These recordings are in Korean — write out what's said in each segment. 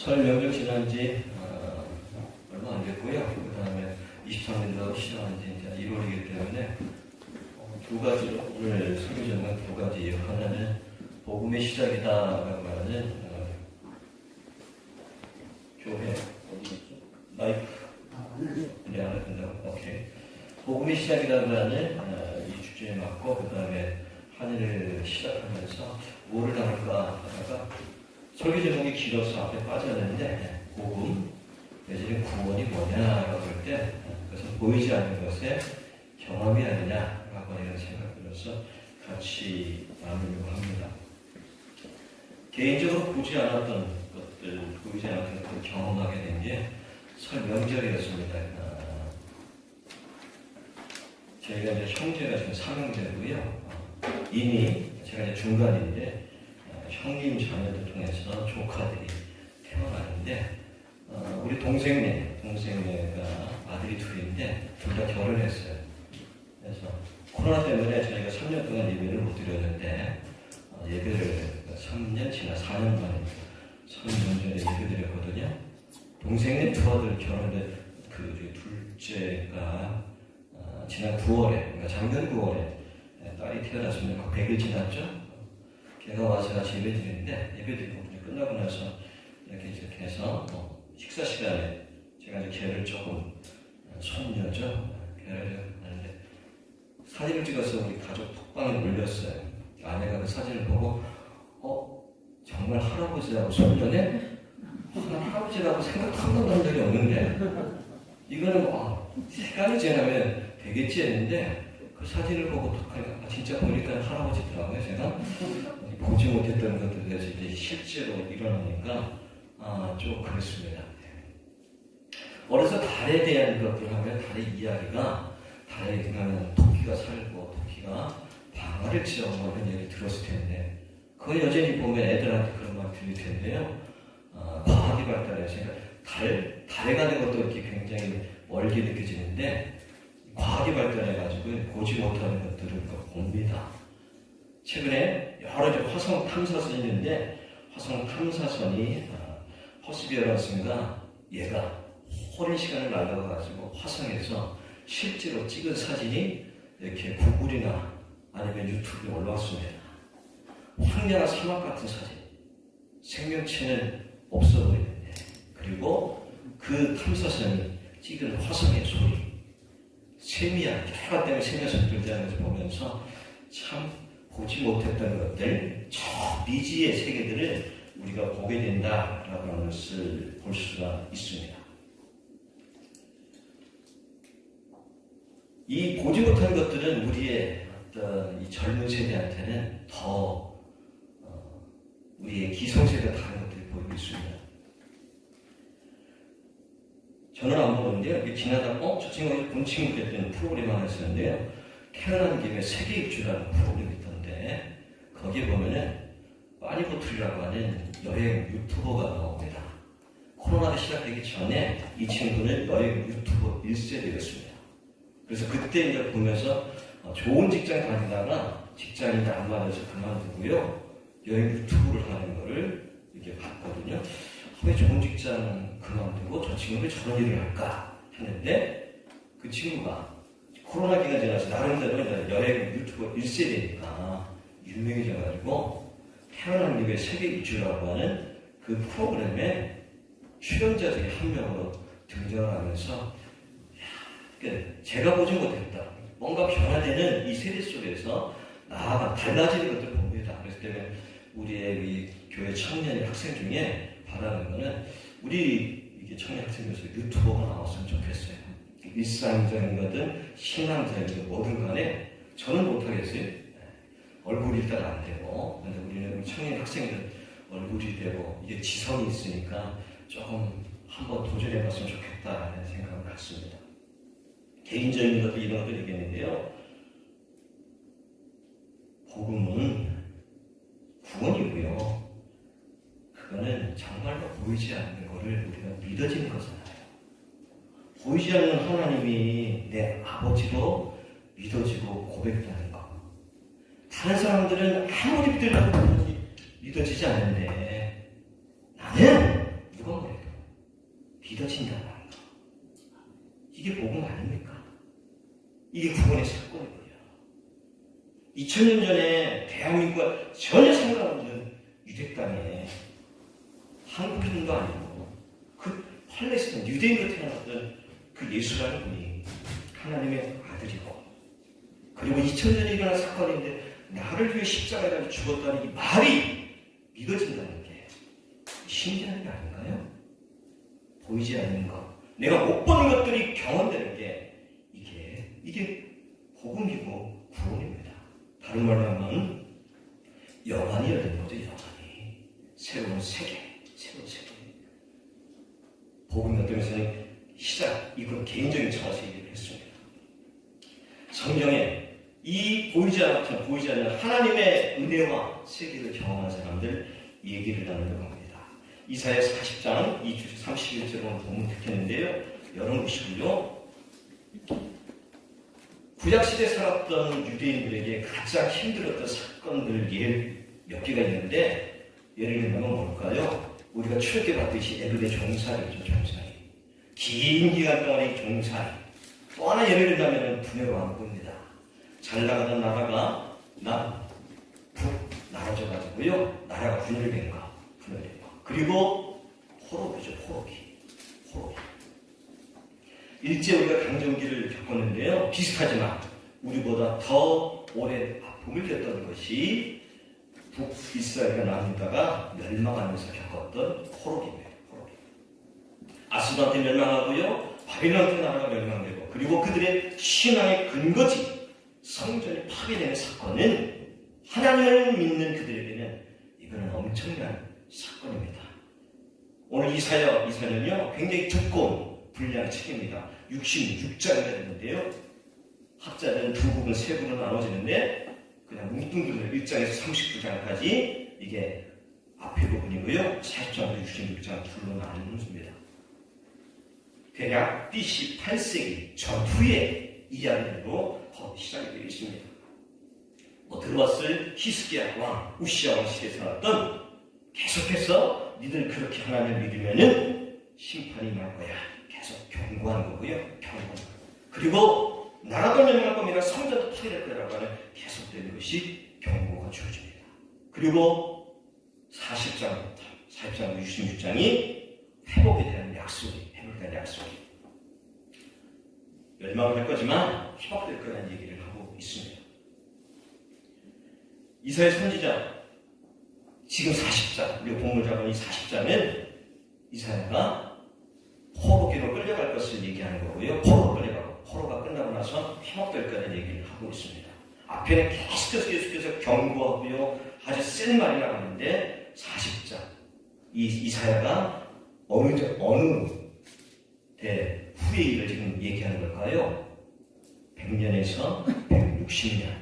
설 명절 지난 지 얼마 안 됐고요. 그 다음에 23년도 시작한 지 이제 1월이기 때문에 두 가지로 오늘 설교전은 두 가지예요. 하나는 복음의 시작이다라고 하는 교회 어디였죠? 마이크 네, 하나 된다고. 오케이. 복음의 시작이라고 하는 이 주제에 맞고 그 다음에 한 해를 시작하면서 뭐를 나눌까 하다가 설교 제목이 길어서 앞에 빠졌는데 복음 내지는 구원이 뭐냐라고 할 때 그것은 보이지 않는 것의 경험이 아니냐라고 하는 생각들로서 같이 나누려고 합니다. 개인적으로 보지 않았던 것들, 보이지 않았던 것들 경험하게 된 게 설 명절이었습니다. 저희가 이제 형제가 지금 3형제고요. 이미 제가 이제 중간인데 형님 자녀들 통해서 조카들이 태어나는데 우리 동생네가 아들이 둘인데 둘 다 결혼했어요. 그래서 코로나 때문에 저희가 3년 동안 예배를 못 드렸는데 예배를 3년 지나 4년 만에 3년 전에 예배 드렸거든요. 동생네 두 아들 결혼했는데 그 둘째가 지난 9월에, 그러니까 작년 9월에 딸이 태어났습니다. 100일 지났죠? 걔가 와서 같이 예배 드리는데 예배 드리고 끝나고 나서 이렇게 해서 식사 시간에 제가 이제 걔를 조금 손녀죠? 걔를 하는데 사진을 찍어서 우리 가족 톡방에 올렸어요. 아내가 그 사진을 보고 정말 할아버지라고 손녀네? 할아버지라고 생각 한 번도 한 적이 없는데 이거는 시간이 지나면 되겠지 했는데 그 사진을 보고 톡하니까 진짜 보니까 할아버지더라고요. 제가 보지 못했던 것들에 대해서 이제 실제로 일어나니까 좀 그랬습니다. 어려서 달에 대한 것들 하면 달의 이야기가 달에 가면 토끼가 살고 토끼가 방아를 치고 이런 얘기 들었을 텐데 그거 여전히 보면 애들한테 그런 말 들릴 텐데요. 과학이 발달해서 달에 가는 것도 이렇게 굉장히 멀게 느껴지는데 과학이 발달해가지고 보지 못하는 것들을 봅니다. 최근에 여러 가지 화성 탐사선이 있는데 화성 탐사선이 퍼시비어런스인가 얘가 오랜 시간을 날아가가지고 화성에서 실제로 찍은 사진이 이렇게 구글이나 아니면 유튜브에 올라왔습니다. 황량한 사막 같은 사진. 생명체는 없어버리는데 그리고 그 탐사선이 찍은 화성의 소리 세미한 여러 때문에 세미한 소리를 보면서 참 보지 못했던 것들 저 미지의 세계들을 우리가 보게 된다라고 하는 것을 볼 수가 있습니다. 이 보지 못한 것들은 우리의 어떤 이 젊은 세대한테는 더 우리의 기성세대가 다른 것들이 보이고 있습니다. 저는 안 보는데요. 지나다 저 친구가 본 친구가 했던 프로그램 하나 있었는데요. 태어난 김에 세계 일주라는 프로그램이 있던데 거기에 보면은 빠니보틀이라고 하는 여행 유튜버가 나옵니다. 코로나가 시작되기 전에 이 친구는 여행 유튜버 1세대였습니다. 그래서 그때 이제 보면서 좋은 직장 다니다가 직장이 안 맞아서 그만두고요. 여행 유튜브를 하는 거를 이렇게 봤거든요. 왜 좋은 직장 그만두고 저 친구는 왜 저런 일을 할까 했는데 그 친구가 코로나 기간 지나서 나름대로 여행 유튜버 1세대니까 유명해져가지고 태어난 김에 세계 일주라고 하는 그 프로그램에 출연자 중에 한 명으로 등장을 하면서 제가 보지 못했다. 뭔가 변화되는 이 세대 속에서 나아가 달라지는 것들을 봅니다. 그래서 때문에 우리의 이 교회 청년 학생 중에 바라는 거는 우리 이게 청년 학생들에서 유튜버가 나왔으면 좋겠어요. 일상적인 거든 신앙적인 거든 뭐든 간에 저는 못하겠어요. 얼굴이 일단 안 되고 근데 우리는 우리 청년 학생들 얼굴이 되고 이게 지성이 있으니까 조금 한번 도전해봤으면 좋겠다는 생각을 갖습니다. 개인적인 것도 이런 것도 얘기했는데요. 복음은 구원이고요. 그거는 정말로 보이지 않는 것을 우리가 믿어지는 거잖아요. 보이지 않는 하나님이 내 아버지로 믿어지고 고백되는 것. 다른 사람들은 아무리 믿으려고 믿어지지 않는데 나는 이건 이게 구원의 사건이고요. 2000년 전에 대한민국과 전혀 상관없는 유대 땅에 한국인도 아니고 그 팔레스타인 유대인으로 태어났던 그 예수라는 분이 하나님의 아들이고, 그리고 2000년에 일어난 사건인데 나를 위해 십자가에 달려 죽었다는 이 말이 믿어진다는 게 신기한 게 아닌가요? 보이지 않는 것, 내가 못 보는 것들이 경험되는 게 이게 복음이고 구원입니다. 다른 말로 하면 영안이 열린 거죠. 영안이 새로운 세계. 복음 어떤에서는 시작, 이건 개인적인 차원에서 얘기를 했습니다. 성경에 이 보이지 않는 하나님의 은혜와 세계를 경험한 사람들 얘기를 나누는 겁니다. 이사야 40장 2절 31절로 보면 듣겠는데요. 열어보시고요. 구약시대에 살았던 유대인들에게 가장 힘들었던 사건들 예를 몇 개가 있는데, 예를 들면 뭘까요? 우리가 출애굽 봤듯이 애굽의 종살이죠. 종살이. 긴 기간 동안의 종살이. 또 하나 예를 들자면 분열 왕국입니다. 잘 나가던 나라가 북 나눠져가지고요. 나라가 분열된 거. 그리고 포로기죠. 포로기. 일제 우리가 강점기를 겪었는데요. 비슷하지만 우리보다 더 오래 아픔을 겪었던 것이 북이스라엘과 남유다가 멸망하면서 겪었던 포로기입니다. 아수르한테 멸망하고요. 바빌론한테 나라가 멸망되고, 그리고 그들의 신앙의 근거지 성전이 파괴되는 사건은 하나님을 믿는 그들에게는 이거는 엄청난 사건입니다. 오늘 이사야는요 굉장히 두꺼운 분량의 책입니다. 66장이나 되는데요. 학자들은 두 부분, 세 부분으로 나눠지는데 그냥 뭉뚱그려 1장에서 39장까지 이게 앞에 부분이고요. 40장부터 66장 둘로 나누는 것입니다. 대략 BC 8세기 전후의 이야기로 시작이 되어 있습니다. 들어왔을 히스기야 왕, 우시야 왕 시대에 살았던, 계속해서 니들 그렇게 하나님을 믿으면은 심판이 날 거야. 계속 경고하는 거고요. 그리고 나라도 멸망할 겁니다. 성전도 파괴될 거라고 하는 계속되는 것이 경고가 주어집니다. 그리고 40장부터 66장이 회복에 대한 약속이 멸망을 할 거지만 회복될 거라는 얘기를 하고 있습니다. 이사야 선지자 지금 40장, 우리가 본문을 잡은 이 40장은 이사야가 포로기로 끌려갈 것을 얘기하는 거고요. 포로가 끝나고 나서 회복될 거라는 얘기를 하고 있습니다. 앞에는 계속해서 경고하고요. 아주 센 말이 나오는데 40장 이사야가 어느 대 후의 일을 지금 얘기하는 걸까요? 100년에서 160년.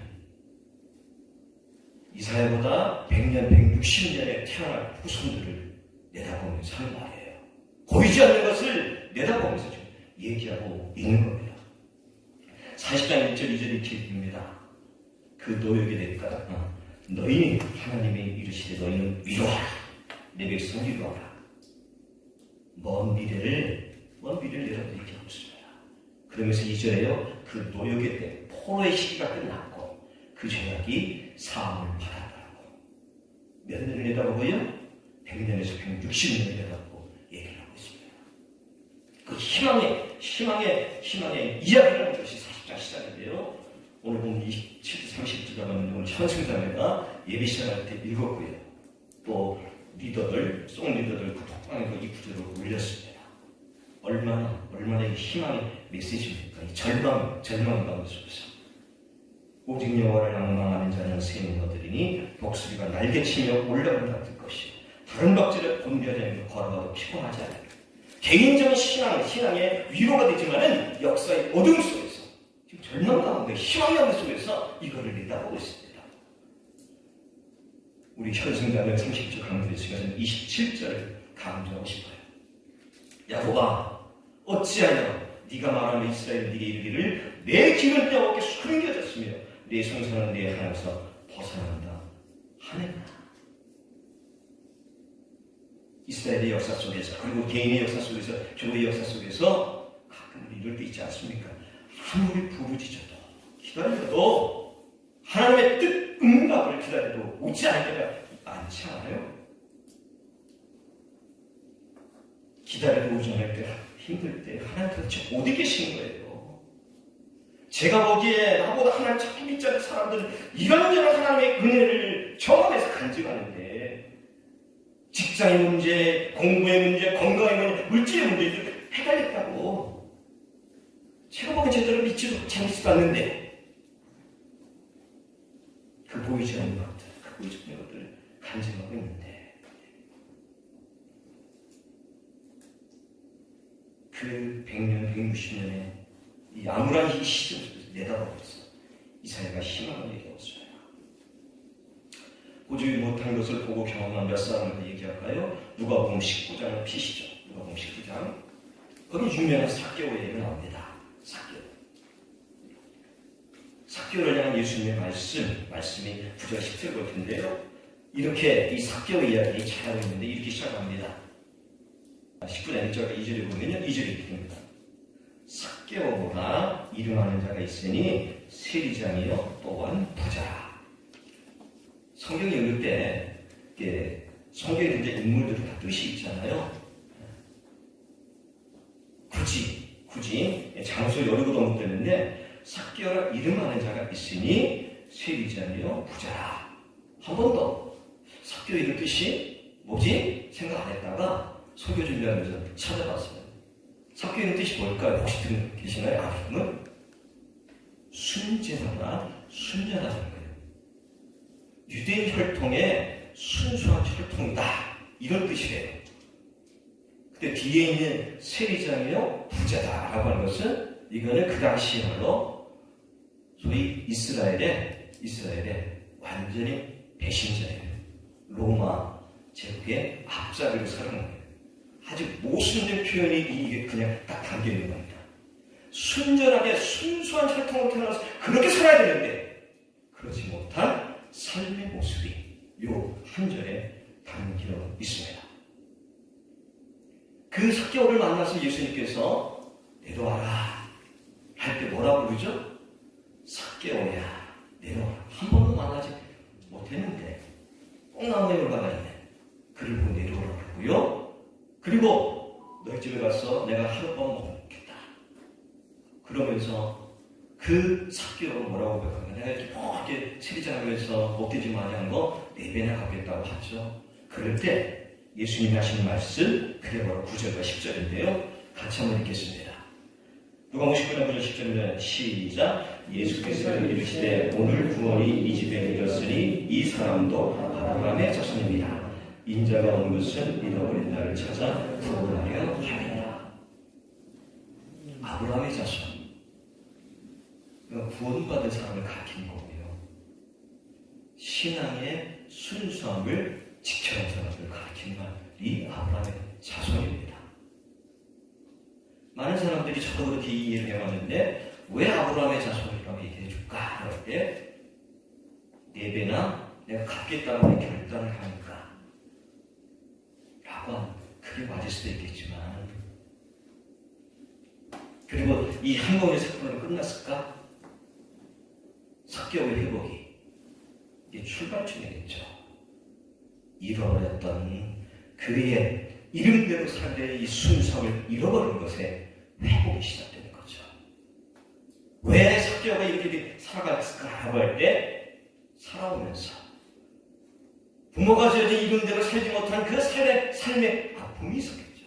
이사야보다 100년, 160년에 태어날 후손들을 내다보면서 하는 말이에요. 보이지 않는 것을 내다보면서 지금 얘기하고 있는 겁니다. 40장 1절, 2절 이렇게 입니다. 그 노역의 대가 너희는 하나님의 이르시되 너희는 위로하라. 내 백성 위로하라. 먼 미래를 내다도 얘기하고 있습니다. 그러면서 2절에요. 그 노역의 때 포로의 시기가 끝났고 그 죄악이 사함을 받았다고. 몇 년을 내다보고요? 100년에서 160년을 내다보고 얘기를 하고 있습니다. 그 희망의 이야기를 하는 것이 40장 시작인데요. 오늘 보면 27절 30절 가봤는데 오늘 현승자매가 예배 시작할 때 읽었고요. 또 송 리더들 그 톡방에도 이 구절을 올렸습니다. 얼마나 희망의 메시지입니까? 이 절망의 가운데 속에서 오직 여호와를 앙망하는 자는 새는 거들이니 독수리가 날개치며 올라간다 들 것이요 다른 박질을 곤비하지 않고 걸어가도 피곤하지 않아요. 개인적인 신앙의 위로가 되지만은 역사의 어둠 속에서 지금 절망 가운데 희망의 가운데 속에서 이거를 내다보고 있습니다. 우리 현승자매 30절 강조했으니까 27절을 강조하고 싶어요. 야곱아 어찌하여 네가 말하는 이스라엘 네게 이르기를 내 길은 여호와께 숨겨졌으며 내 성산은 내 하나님에서 벗어난다 하느냐. 이스라엘의 역사 속에서 그리고 개인의 역사 속에서 교회의 역사 속에서 가끔 우리 이럴 때 있지 않습니까? 아무리 부르짖어도 기다려도 하나님의 뜻 응답을 기다려도 오지 않을 때가 많지 않아요? 기다려도 오지 않을 때, 힘들 때 하나님 도대체 어디 계신 거예요? 제가 보기에 나보다 하나님 참 믿지 않는 사람들은 이런저런 하나님의 은혜를 경험해서 간증하는데 직장의 문제, 공부의 문제, 건강의 문제, 물질의 문제들 해결했다고 제가 보기엔 제대로 믿지도 참지도 않는데 그 보이지 않는 것들, 그 보이지 않는 것들을 간증하고 있는데 그 100년, 160년의 이 암울한 이 시점을 내다보면서 이사야가 희망을 얘기했어요. 보지 못한 것을 보고 경험한 몇 사람을 얘기할까요? 누가복음 19장을 피시죠. 누가복음 19장. 거기 유명한 삭개오 얘기가 나옵니다. 삭개오를 향한 예수님의 말씀이 9절 10절 볼 텐데요. 이렇게 이 삭개오 이야기 잘하고 있는데 이렇게 시작합니다. 19장 1절 2절에 보면요. 2절이 이렇게 됩니다. 삭개오보다 이름하는 자가 있으니 세리장이요 또한 부자라. 성경이 읽을 때 성경에 있는 인물들은 다 뜻이 있잖아요. 굳이 장소 여리고도 못 되는데 삭개오라 이름하는 자가 있으니 세리장이요 부자라. 한 번 더 삭개오 이름 뜻이 뭐지? 생각 안 했다가 설교 준비하면서 찾아봤어요. 삭개오의 뜻이 뭘까요? 혹시 듣고 계시나요? 아픔은 순진하다, 순전하다는 거예요. 유대인 혈통의 순수한 혈통이다. 이런 뜻이에요. 근데 뒤에 있는 세리장이요 부자다라고 하는 것은 이거는 그 당시 말로 소위 이스라엘의 완전히 배신자예요. 로마 제국의 앞잡이로 살아가는 거예요. 아주 모순된 표현이 이게 그냥 딱 담겨 있는 겁니다. 순전하게 순수한 혈통으로 태어나서 그렇게 살아야 되는데 그렇지 못한 삶의 모습이 요 한 절에 담겨 있습니다. 그 삭개오를 만나서 예수님께서 내려와라 할 때 뭐라고 부르죠? 삭개오야 내려와라. 한 번도 만나지 못했는데 뽕나무에 올라가 있네. 그를 보고 내려오라고 하고요. 그리고 너희 집에 가서 내가 하룻밤 먹겠다. 그러면서 그 삭개오가 뭐라고 고백하면 내가 이렇게 세리장하면서 먹되지 마냥 거 4배나 갚겠다고 하죠. 그럴 때 예수님이 하시는 말씀 그게 바로 9절과 10절인데요. 같이 한번 읽겠습니다. 누가복음 19장 9절 10절입니다. 시작. 예수께서 이르시되 오늘 구원이 이 집에 이르렀으니 이 사람도 아브라함의 자손입니다. 인자가 온 것은 잃어버린 나를 찾아 구원하려 함이라. 아브라함의 자손. 구원받은 사람을 가리키는 거고요. 신앙의 순수함을 지켜낸 사람을 가리키는 말이 아브라함의 자손입니다. 많은 사람들이 저도 그렇게 이해를 해왔는데 왜 아브라함의 자손이라고 얘기해 줄까? 할 때 4배나 내가 갚겠다고 하는 결단을 하니까 라고 그게 맞을 수도 있겠지만 그리고 이 한 번의 사건으로 끝났을까? 삭개오의 회복이 이게 출발점이겠죠. 잃어버렸던 그의 이름대로 살던 이 순수함을 잃어버린 것에 회복이 시작되는 거죠. 왜 삭개오가 이렇게 살아갔을까라고 할 때 살아오면서 부모가 지어진 이름대로 살지 못한 그 삶의 아픔이 있었겠죠.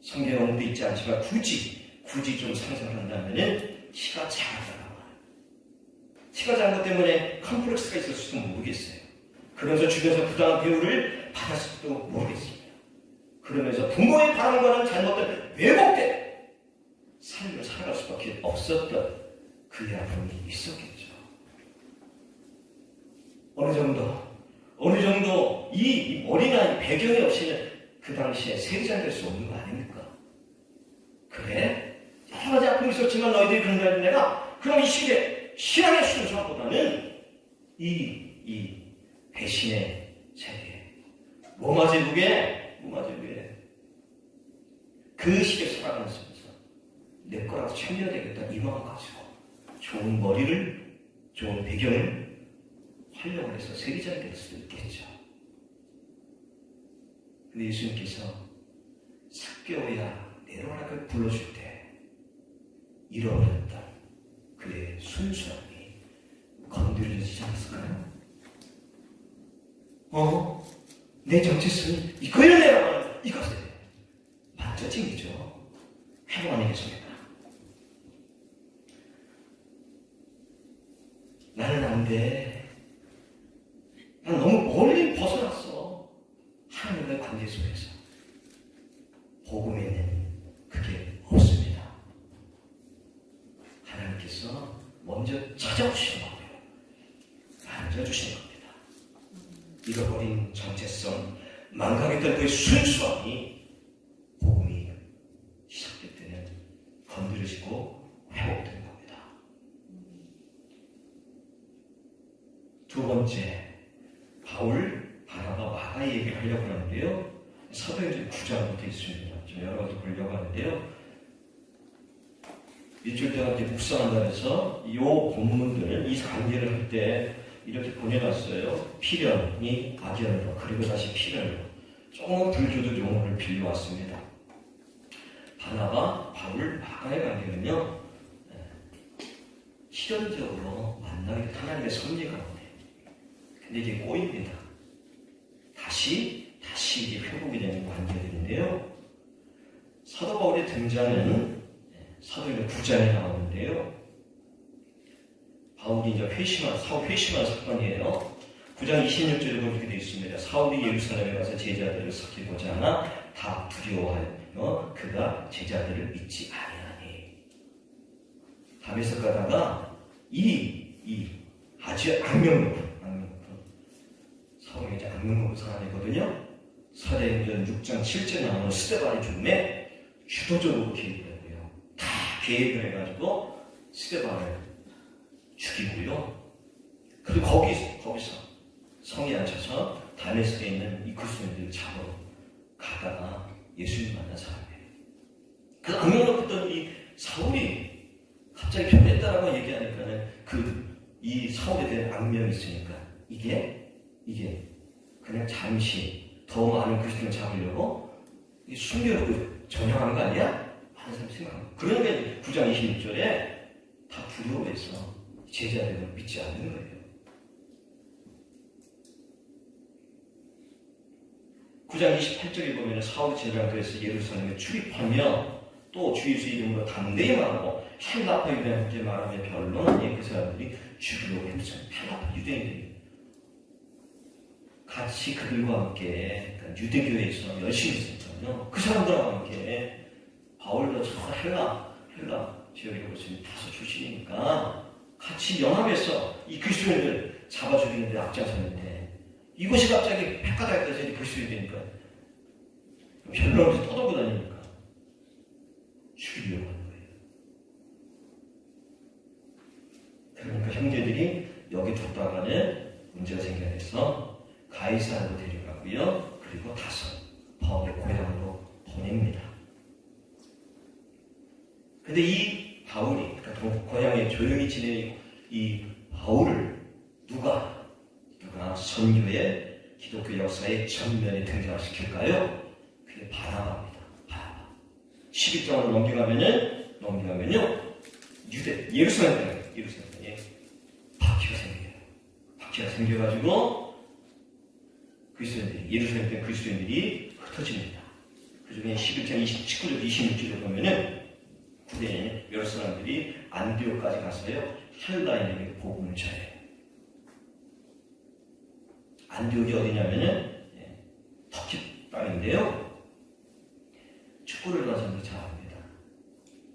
성경에 언급도 있지 않지만 굳이 좀 상상을 한다면은 키가 작았다고 말해요. 키가 작은 것 때문에 컴플렉스가 있었을지도 모르겠어요. 그러면서 주변에서 부당한 배우를 받았을지도 모르겠습니다. 그러면서 부모의 바람과는 잘못된 왜곡된 삶을 살아갈 수밖에 없었던 그의 아픔이 있었겠죠. 어느 정도 이 머리나 이 배경이 없이는 그 당시에 세리장 될 수 없는 거 아닙니까? 그래? 여러 가지 아픔이 있었지만 너희들이 그런 거 해도 내가 그럼 이 시대 신앙의 순수함보다는 이 배신의 세계 로마 제국에 그 시대에 살아가면서 내 거라고 챙겨야 되겠다 이 마음 가지고 좋은 머리를, 좋은 배경을 활용을 해서 세계자가 될 수도 있겠죠. 근데 예수님께서 삭개오야 내려오라고 불러줄 때 잃어버렸던 그의 순수함이 건드려지지 않았을까요? 내 정체성이 이거야 내가 이것을 만져진 거죠. 회복 아니겠습니까? 나는 안 돼. 난 너무 멀리 벗어났어. 하나님과의 관계 속에서. 복음에는 그게 없습니다. 하나님께서 먼저 찾아오시는 거고요. 만져주시는 겁니다. 잃어버린 정체성, 망각했던 그의 순수함이 복음이 시작될 때는 건드려지고 회복되는 겁니다. 두 번째, 바울, 바나바, 마가의 얘기를 하려고 하는데요. 사도행전 9장부터 있습니다. 좀 여러 가지 보려고 하는데요. 일주일 동안 이제 묵상한다 해서 이 본문들을, 이 관계를 할 때 이렇게 보내놨어요. 필연이 악연으로, 그리고 다시 필연으로. 조금 불교적 용어를 빌려왔습니다. 바나바, 바울, 마가의 관계는요, 실현적으로 만나게 된 하나님의 섭리 가운데. 근데 이게 꼬입니다. 다시 이게 회복이 되는 관계들인데요. 사도 바울의 등장은 사도행전 9장에 나오는데요. 바울이 이제 사울 회심한 사건이에요. 9장 26절에 보면 이렇게 되어 있습니다. 사울이 예루살렘에 가서 제자들을 섞이고자 하나 다 두려워하여 그가 제자들을 믿지 아니하니. 담에서 가다가 이 아주 악명 높은 사울이 이제 악명 높은 사람이거든요. 사도행전 6장 7절에 나오는 스데반의 죽음에 주도적으로 개입을 하고요. 다 개입을 해가지고 스데반을 죽이고요. 그리고 거기서 성에 앉혀서 다메섹에 있는 이 그리스도인들을 잡으러 가다가 예수님 만난 사람이에요. 그 악명 높았던 이 사울이 갑자기 변했다라고 얘기하니까는 이 사울에 대한 악명이 있으니까 이게 그냥 잠시 더 많은 그리스도인을 잡으려고 숨겨놓고 전향하는 거 아니야? 하는 사람이 생각합니다. 그러니까 9장 26절에 다 두려워해서 제자들을 믿지 않는 거예요. 9장 28절에 보면 사울 제자가 그래서 예루살렘에 출입하며 또 주 예수 이름으로 담대히 말하고 헬라파 유대인한테 말하며 변론하니 그 사람들이 죽이려고 했죠. 헬라파 유대인들이 같이 그들과 함께 유대교회에서 열심히 있었잖아요. 그 사람들과 함께 바울도 저 헬라 지역에 오신 다소 출신이니까 같이 연합해서 이 그리스도인들 잡아 죽이는데 앞장섰는데 이것이 갑자기 헷갈려서 그리스도인이 되니까 변론에서 떠돌고 다니니까 죽이려고 하는 거예요. 그러니까 형제들이 여기 뒀다가는 문제가 생겨서 가이사르로 데려가고요. 그리고 다섯 바울의 고향으로 보냅니다. 근데 이 바울이, 그러니까 고향에 조용히 지내는 이 바울을 누가 선교의 기독교 역사의 전면에 등장시킬까요? 그게 바나바입니다. 바나바. 11장으로 넘겨가면요. 예루살렘에 바퀴가 생겨가지고 예루살렘 그리스도인들이 흩어집니다. 그 중에 11장 19절 26절에 보면은 구대에 여러 사람들이 안디옥까지 가서요 헬라인에게 복음을 전해요. 안디옥이 어디냐면은 터키 땅인데요. 축구를 가서 잘합니다.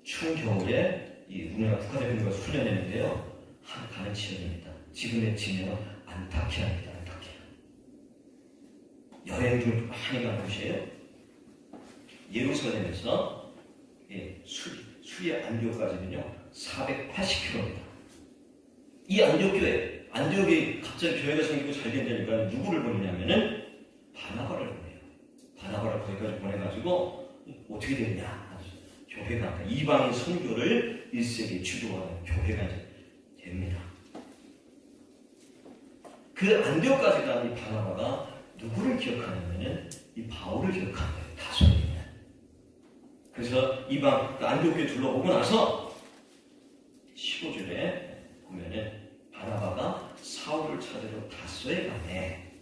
추운 겨울에 우리나라 국가대표가 훈련했는데요. 가는 지역입니다. 지금의 지명은 안타키아입니다. 안타키아. 여행 중 많이 가는 곳이에요. 예루살렘에서 수리아 안디옥까지는요 480km입니다. 이 안디옥이 갑자기 교회가 생기고 잘 된다니까 누구를 보내냐면은 바나바를 보내요. 바나바를 거기까지 보내가지고 어떻게 됐냐? 교회가 이방인 선교를 1세기에 주도하는 교회가 이제 됩니다. 그 안디옥까지 간 이 바나바가 누구를 기억하냐면은 이 바울을 기억하는 거예요. 다소이는. 그래서 이방 안디옥에 둘러보고 나서 15절에 보면은 바나바가 사울을 찾으러 다소에 가네.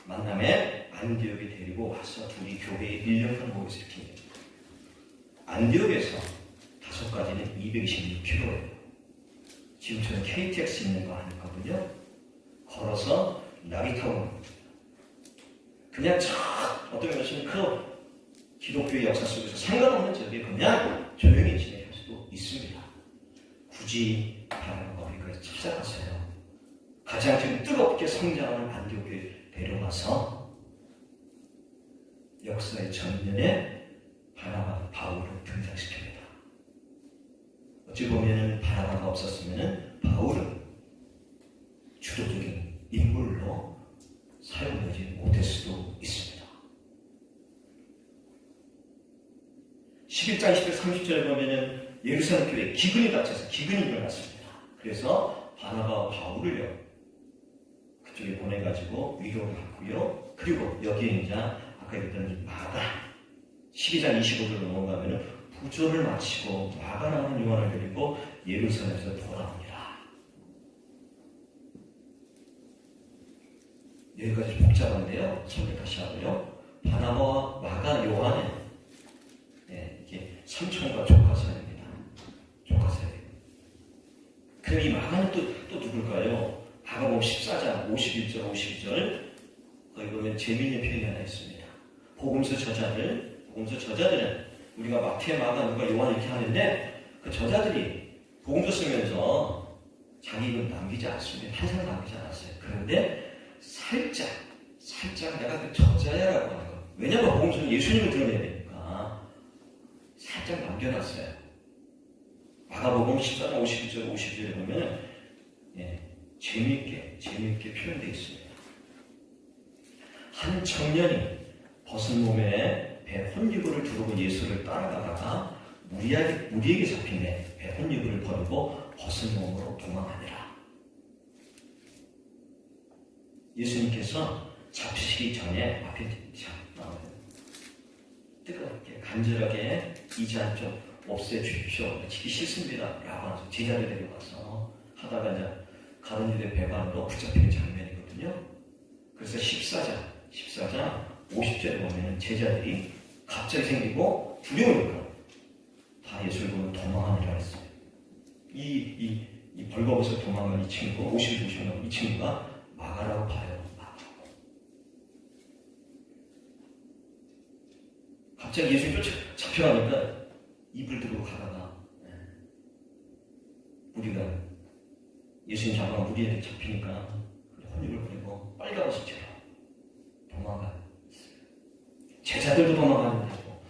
만남에 안디옥에 데리고 와서 둘이 교회에 1년간 모여서 일으킵니다. 안디옥에서 다소까지는 226km예요. 지금처럼 KTX 있는 거 아니거든요. 걸어서 나비 타고 갑니다. 그냥 어떤 것은 그 기독교의 역사 속에서 상관없는 저게 그냥 조용히 지낼 수도 있습니다. 굳이 바나바가 우리가 찾아가서요. 가장 지금 뜨겁게 성장하는 안디옥에 데려가서 역사의 전면에 바나바 바울을 등장시킵니다. 어찌 보면 바나바가 없었으면 바울은 주도적인 인물로 사용되지 못할 수도 있습니다. 11장 10절 30절에 보면 예루살렘 교회에 기근이 닥쳐서 기근이 일어났습니다. 그래서 바나바와 바울을요 그쪽에 보내가지고 위로를 하고요. 그리고 여기에 이제 아까 얘기했던 이 마가 12장 25절 넘어가면은 부조를 마치고 마가라는 요한을 데리고 예루살렘에서 돌아옵니다. 여기까지 복잡한데요. 설명 다시 하고요. 바나바와 마가 요한은 이게 삼촌과 조카 사이입니다. 조카 사이. 그럼 이 마가는 또 누굴까요? 마가복음 14장 51절 52절 거기 보면 재미있는 표현이 하나 있습니다. 복음서 저자들은 우리가 마태, 마가, 누가, 요한 이렇게 하는데 그 저자들이 복음서 쓰면서 자기 이름 남기지 않습니다. 항상 남기지 않았어요. 그런데 살짝 내가 그 저자야라고 하는 거. 왜냐하면 복음서는 예수님을 드러내야 되니까 살짝 남겨놨어요. 마가복음 14장 51절 52절에 보면 재미있게 표현되어 있습니다. 한 청년이 벗은 몸에 배 혼유구를 두르고 예수를 따라가다가 무리에게 잡히네. 배 혼유구를 버리고 벗은 몸으로 도망하니라. 예수님께서 잡히시기 전에 앞에 뜨겁게 간절하게 이제 한쪽 없애주십시오. 지기 싫습니다. 라고 하면서 제자를 데려가서 하다가 이제 가는 길에 배반으로 붙잡히는 장면이거든요. 그래서 14장 50절에 보면 제자들이 갑자기 생기고 두려우니까 다 예수를 보면 도망하느라 했어요. 이 벌거벗어 도망간 이 친구, 50년 이 친구가 마가라고 봐요. 갑자기 예수님 잡혀가니까 입을 들고 가다가 우리가 예수님 잡아가 우리한테 잡히니까 혼입을 버리고 빨간옷을 도망가요. 제자들도 도망가는 거고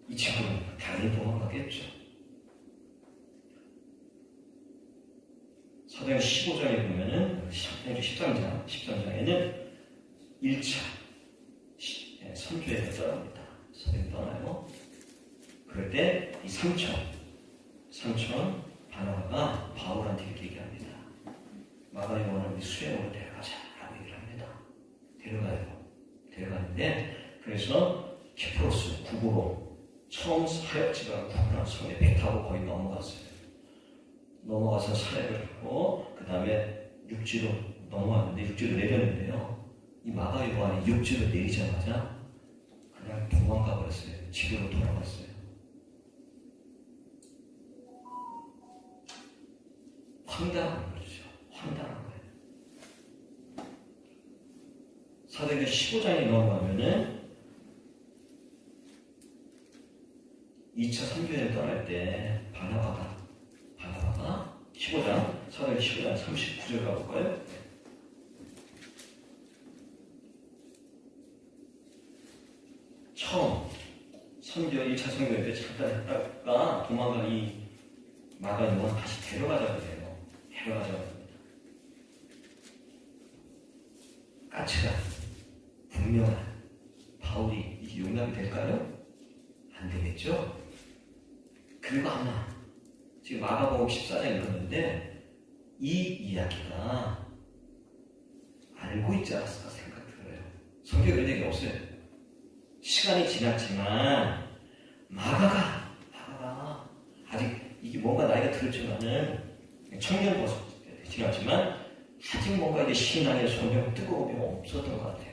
이 친구는 당연히 도망가겠죠. 사도행 15장에 보면은 13장에는 1차 선교에 떠납니다. 사도행 떠나요. 그럴 때 이 삼촌 바나바가 바울한테 이렇게 얘기합니다. 마가 요한을 우리 수행으로 데려가자라고 얘기를 합니다. 데려가는데 그래서 키프로스 국으로 처음 사역지가 구분한 섬에 배 타고 거의 넘어가서 사역을 하고 그 다음에 육지로 넘어왔는데 육지로 내렸는데요. 이 마가 요한이 육지로 내리자마자 그냥 도망가 버렸어요. 집으로 돌아갔어요. 황당한 거죠. 황당한 거예요. 사도행전 15장에 넘어가면은 2차 선교여행 떠날 때 바나바가 15장 39절 가볼까요? 처음 1차 선교여행 때 잠깐 했다가 도망간 이 마가 요한 다시 데려가자고 해요. 데려가자고 합니다. 까치가 분명한 바울이 이게 용납이 될까요? 안 되겠죠? 그리고 하나 지금 마가복음 14장에 그러는데 이 이야기가 알고 있지 않았을까 생각이 들어요. 성경에 그런 얘기 없어요. 시간이 지났지만 마가가 아직 이게 뭔가 나이가 들었지만은 청년 버섯 지났지만 아직 뭔가 이게 신앙의 소명 뜨거움이 없었던 것 같아요.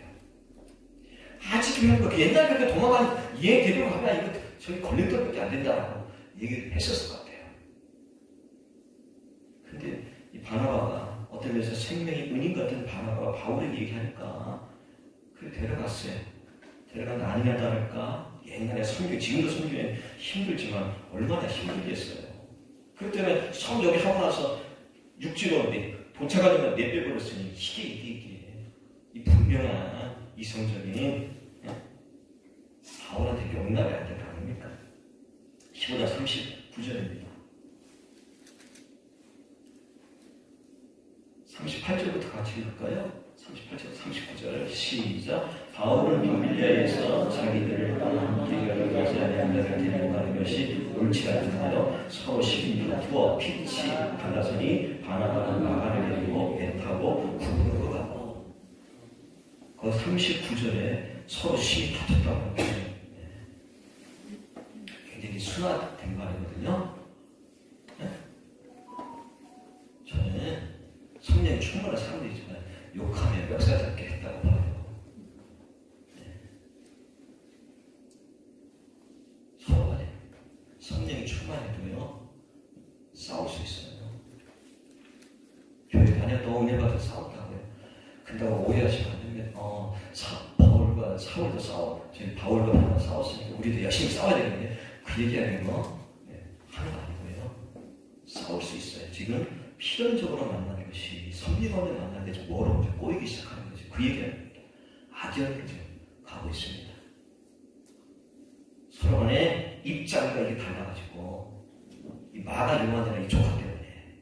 아직 그 옛날 그렇게 도망간 얘 데리고 가면 이거 저기 걸림돌밖에 안 된다라고 얘기를 했었을 것 같아요. 근데 이 바나바가 어떤 면에서 생명의 은인 같은 바나바가 바울에게 얘기하니까 그래 데려갔어요. 데려가면 아니냐 다를까 옛날에 선교, 지금도 선교는 힘들지만 얼마나 힘들겠어요. 그것 때문에 처음 여기 하고 나서 육지로 도착하려면 내빼버렸으니 이게 이 분명한 이성적인 바울한테 용납해야 될 거 아닙니까? 15장 39절입니다. 38절부터 같이 읽을까요? 38절, 39절 시작. 바울은 밤빌리아에서 자기들을 함께 여러 가지 남자를 데리고 가는 것이 옳지 않은데요. 서로 시비 다투어 피치 갈라서니 바나바는 마가를 데리고 배 타고 구부로 가고. 그 39절에 서로 시비 다퉜다고 하는데 굉장히 순화된 말이거든요. 네? 저는 성령이 충만한 사람들이지만 욕하면 멱살 잡게 했다고 봐요. 네. 서로 간에 성령이 충만해도요 싸울 수 있어요. 교회 다녀도 은혜 받아 싸웠다고요. 근다고 오해하시면 안 됩니다. 바울과 사울도 싸워. 저희 바울과 바나바 싸웠으니까 우리도 열심히 싸워야 되는데 그 얘기하는 거 하는 거 아니고요. 싸울 수 있어요. 지금 필연적으로 만나는 것이 성리감에 만나는데 좀 뭐라고 꼬이기 시작하는 거죠. 그 얘기하는 겁니다. 악연을 지금 가고 있습니다. 서로 간에 입장과 이게 달라가지고 이 마가 요한이랑 이 조카 때문에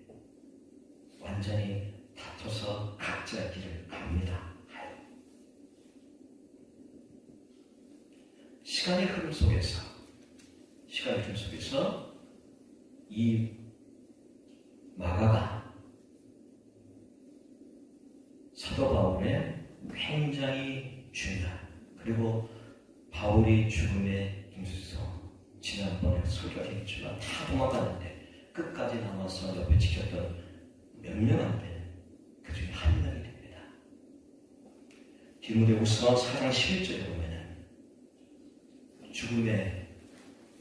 완전히 다퉈서 각자의 길을 갑니다. 시간의 흐름 속에서 이 마가가 사도 바울의 굉장히 중요한 그리고 바울이 죽음의 임수서 지난번에 설교를 했지만 다 도망갔는데 끝까지 남아서 옆에 지켰던 몇 명한테 그 중에 한 명이 됩니다. 디모데후서 4장 11절에 보면은 죽음의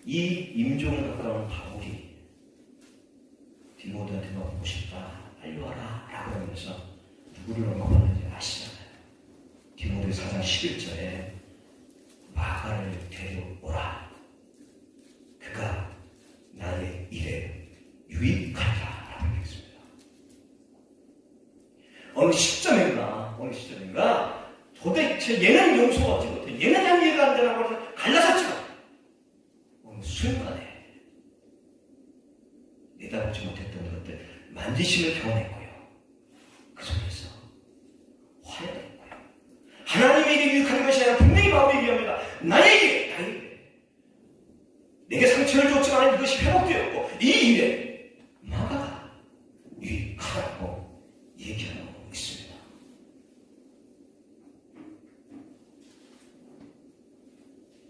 이 임종을 가까운 바울이 디모데한테 너 보고 싶다 빨리 와라 라고 하면서 누구를 언급하는지 아시잖아요. 디모데 4장 11절에 마가를 데려오라 그가 나의 일에 유익하리라 라고 얘기했습니다. 어느 시점인가 도대체 얘는 용서받지 못해 얘는 난 이해가 안 되라고 해서 갈라섰지만 어느 순간에 내다보지 못했던 것들 만지심을 경험했고요. 그 속에서 화해가 있고요. 하나님에게 유익하는 것이 아니라 분명히 바울이 얘기합니다. 나에게 내게 상처를 줬지만 이것이 회복되었고 이 일에 마가가 유익하라고 얘기하고 있습니다.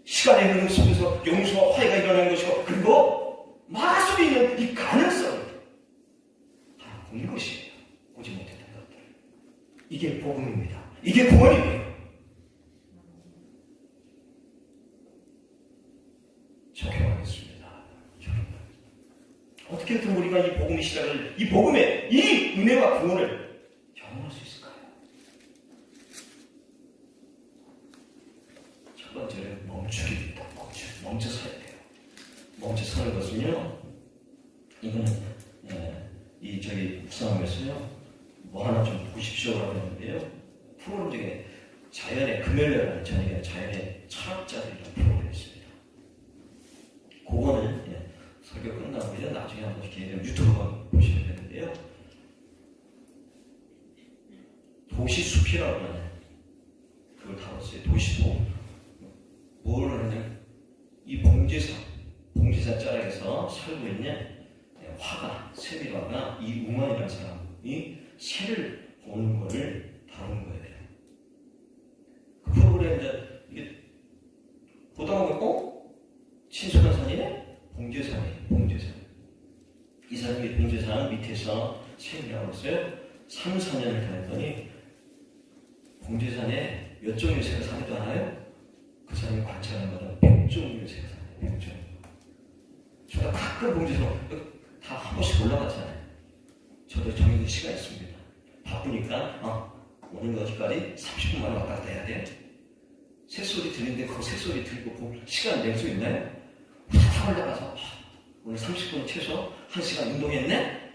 시간의 흐름 속에서 용서와 화해가 일어나는 것이고 그리고 마가 속에 있는 이 가능성을 다 본 것이에요. 보지 못했던 것들. 이게 복음입니다. 이게 구원이에요. 적용하겠습니다. 어떻게든 우리가 이 복음의 시작을 이 복음의 이 은혜와 구원을 경험할 수 있을까요? 첫 번째는 멈추기입니다. 멈춰서야 돼요. 멈춰서는 것은요, 이거는 이 저희 묵상하면서요 뭐 하나 좀 보십시오라고 했는데요. 프로그램 중에 자연의 금요일이라는 저녁에 자연의 철학자들이라는 프로그램이 있습니다. 그거는 설교 끝나고요 나중에 한번 기회 되면 유튜브 한번 보시면 되는데요. 도시숲이라고 하는 그걸 다뤘어요. 도시숲. 뭘 하느냐? 이 봉지산 자락에서 살고 있는 화가, 세리화가 이 우만이라는 사람이 새를 보는 거를 다루는 거예요. 그 프로그램 이게 보다 보면 친숙한 산이네? 봉제산이에요. 봉제산. 이 사람이 봉제산 밑에서 새를 하고 있어요. 3, 4년을 다녔더니 봉제산에 몇 종류의 새가 사지도 않아요? 그 사람이 관찰하는 거는 100종류의 새가 사요. 100종류. 저도 가끔 봉제산 다 한 번씩 올라갔잖아요. 저도 정해진 시간이 있습니다. 바쁘니까 오늘 어디까지 30분만 왔다 갔다 해야 돼. 새소리 들리는데 그 새소리 들고 볼 시간 낼 수 있나요? 다 올라가서 오늘 30분 최소 1시간 운동했네?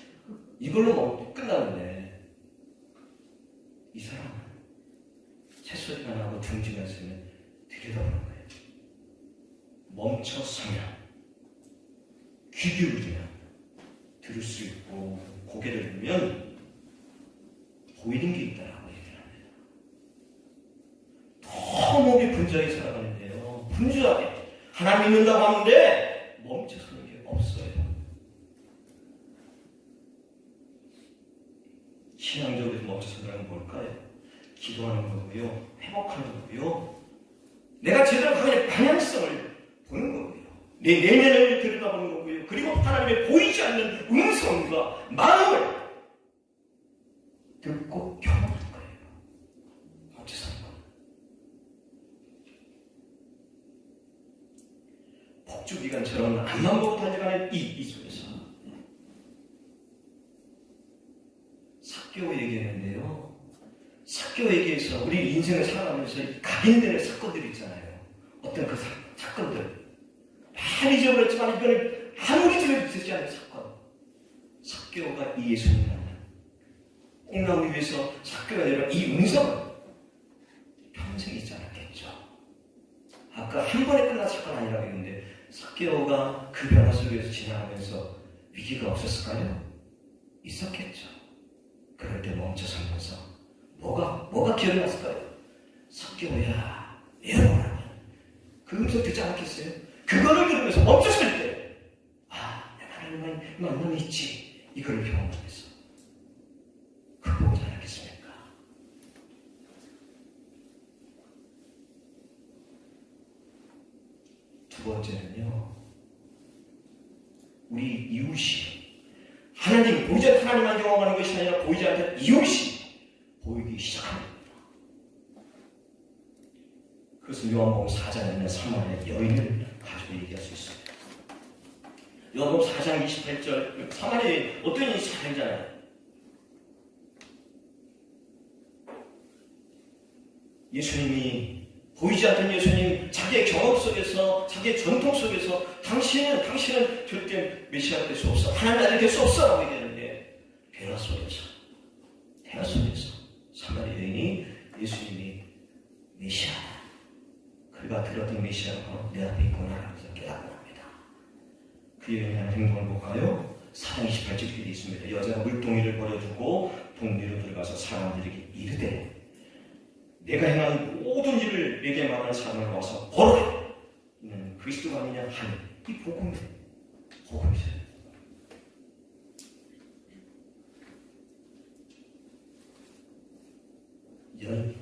이걸로 뭐 끝나는데 이 사람은 새소리가 나고 둥지가 있으면 들여다보는 거예요. 멈춰서면 귀 기울이면 들을 수 있고 고개를 들면 보이는 게 있다라고 얘기를 합니다. 너무 분주하게 살아가는데요. 분주하게 하나님 믿는다고 하는데 멈춰서는 게 없어요. 신앙적으로 멈춰서는 뭘까요? 기도하는 거고요. 회복하는 거고요. 내가 제대로 가는 방향성을 보는 거고요. 내 내면을 들여다보는 거고요. 그리고 하나님의 보이지 않는 음성과 마음을 듣고 경험하는 거예요. 멈춰서는 거. 폭주기관처럼 앞만 보고 달려가는 이 속에서 삭개오 얘기했는데요. 삭개오 얘기에서 우리 인생을 살아가면서 각인되는 사건들이 있잖아요. 어떤 그 사건들 많이 잊어버렸지만 이거는 아무리 들어지지 않는 사건. 삭개오가 이 예수님을 만난 콩나무 위에서 삭개오가 내려 이 음성은 평생 있지 않았겠죠. 아까 한 번에 끝난 사건 아니라고 했는데 삭개오가 그 변화 속에서 지나가면서 위기가 없었을까요? 있었겠죠. 그럴 때 멈춰서면서 뭐가 기억이 났을까요? 삭개오야 내려오라고 그 음성 듣지 않았겠어요? 그거를 들으면서 멈췄을 때 내가 하나님과의 만남이 있지 이거를 경험하면서 그거 보지 않았겠습니까? 두 번째는요, 우리 이웃이 하나님, 보이지 않는 하나님만 경험하는 것이 아니라 보이지 않는 이웃이 보이기 시작합니다. 그것은 요한복음 4장에 있는 사마리아 여인을 가지고 얘기할 수 있습니다. 요한복음 4장 28절 사마리아 어떤 일이 살잖아요. 예수님이 보이지 않던 예수님 자기의 경험 속에서 자기의 전통 속에서 당신은 절대 메시아가 될 수 없어. 하나님 아들 될 수 없어 라고 얘기하는데 대화 속에서 사마리아 여인이 예수님이 메시아다. 그가 들었던 메시아가 내 앞에 있구나 하면서 깨닫고 납니다. 그에 의한 행동을 볼까요? 4장 28절 이렇게 되어 있습니다. 여자가 물동이를 버려두고 동리로 들어가서 사람들에게 이르되 내가 행한 모든 일을 내게 말하는 사람을 와서 보라. 이는 그리스도가 아니냐 하니 이 복음이세요.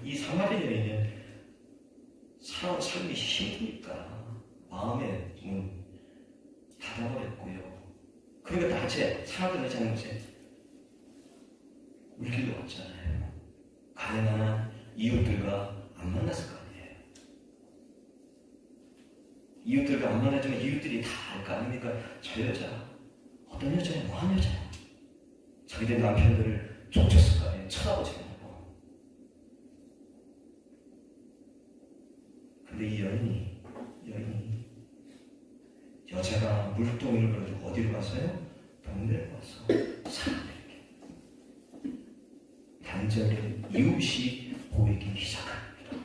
이 사마리아 여인은 사람 삶이 힘드니까 마음의 문 닫아버렸고요. 그러니까 나체 사람들의 잘못에 울기도 왔잖아요. 가능한 이웃들과 안 만났을 거 아니에요. 이웃들과 안 만나지만 이웃들이 다 알 거 아닙니까? 저 여자 어떤 여자야? 뭐하는 여자야? 자기들 남편들을 쫓았을 거 아니에요. 쳐다보지 않고. 근데 이 여인이 여자가 물동이를 가지고 어디로 갔어요? 동네로 가서 사람들에게 단절된 이웃이 보이기 시작합니다.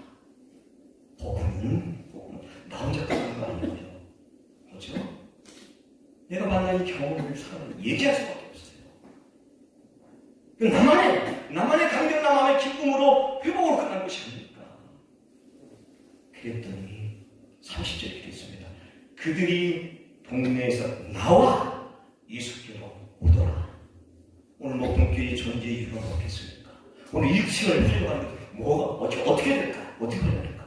복음은 나 혼자 가는 거 아니고요. 그렇죠? 내가 만난 이 경험을 사람은 얘기할 수밖에 없어요. 나만의 감격, 나만의 기쁨으로 회복으로 끝난 것이 아닙니까? 그랬더니 30절에 되어 있습니다. 그들이 동네에서 나와 예수께로 오더라. 오늘 목동교회 존재 이유가 뭐겠습니까? 오늘 1층을 활용하는 것 뭐가 어떻게 될까? 어떻게 될까?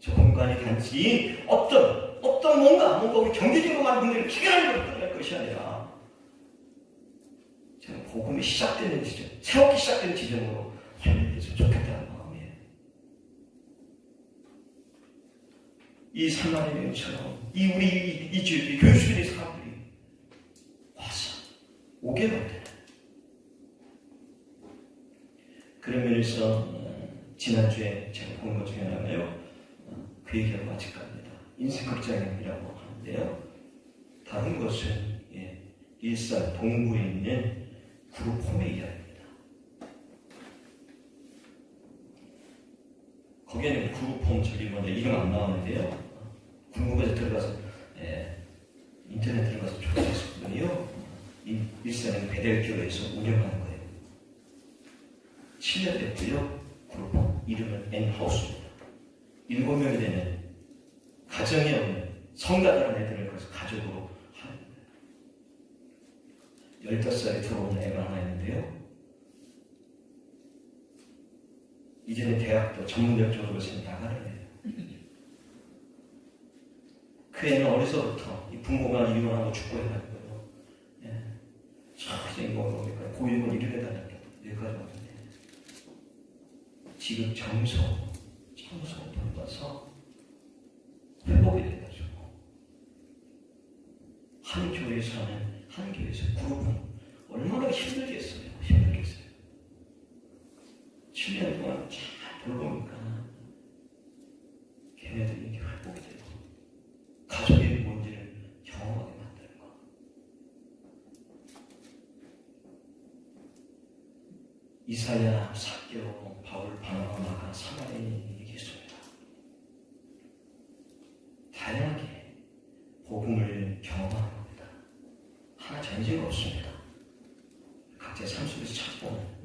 저 공간이 단지 어떤 뭔가 우리 경제적으로 많은 분들이 해결하는 걸 끝낼 것이 아니라 저는 복음이 시작되는 지점, 새롭게 시작되는 지점으로 활용됐으면 좋겠다는 마음이에요. 이 사마리아인처럼 이 교수들의 사람들이 와서 오게 만드는 그런 면에서 지난주에 제가 본 것 중에 하나가요. 그 얘기하고 같이 갑니다. 인생 극장이라고 하는데요. 다른 것은 일산 동부에 있는 그룹홈의 이야기입니다. 거기에는 그룹홈 이름 안 나오는데요. 궁금해서 들어가서 인터넷 들어가서 조사했었더니요. 일산은 베델교회에서 운영하는 거예요. 7년 됐고요. 그룹홈 이름은 N하우스입니다. 7명이 되는 가정이 없는 성가다른 애들을 그래서 가족으로 하는 거예요. 15살에 들어온 애가 하나 있는데요. 이제는 대학도 전문대학 졸업해서 나가는 애예요. 그 애는 어려서부터 이 부모가 이혼하고 죽고 해가지고요. 참 뭡니까 고육을 이렇게 다녔다. 여기까지 왔는데 지금 정서 돌아서 회복이 돼가지고 한 교회에서 하는 한 교회에서 그룹은 얼마나 힘들겠어요. 7년 동안 잘 돌보니까 걔네들이 이게 회복이 되고 가족의 뭔지를 경험하게 만드는 거. 이사야, 삭개오, 바울, 바나바, 마가, 사마리아인이 얘기했습니다. 다양하게 복음을 경험하는 겁니다. 하나 전제가 없습니다. 각자의 삶 속에서 찾아보는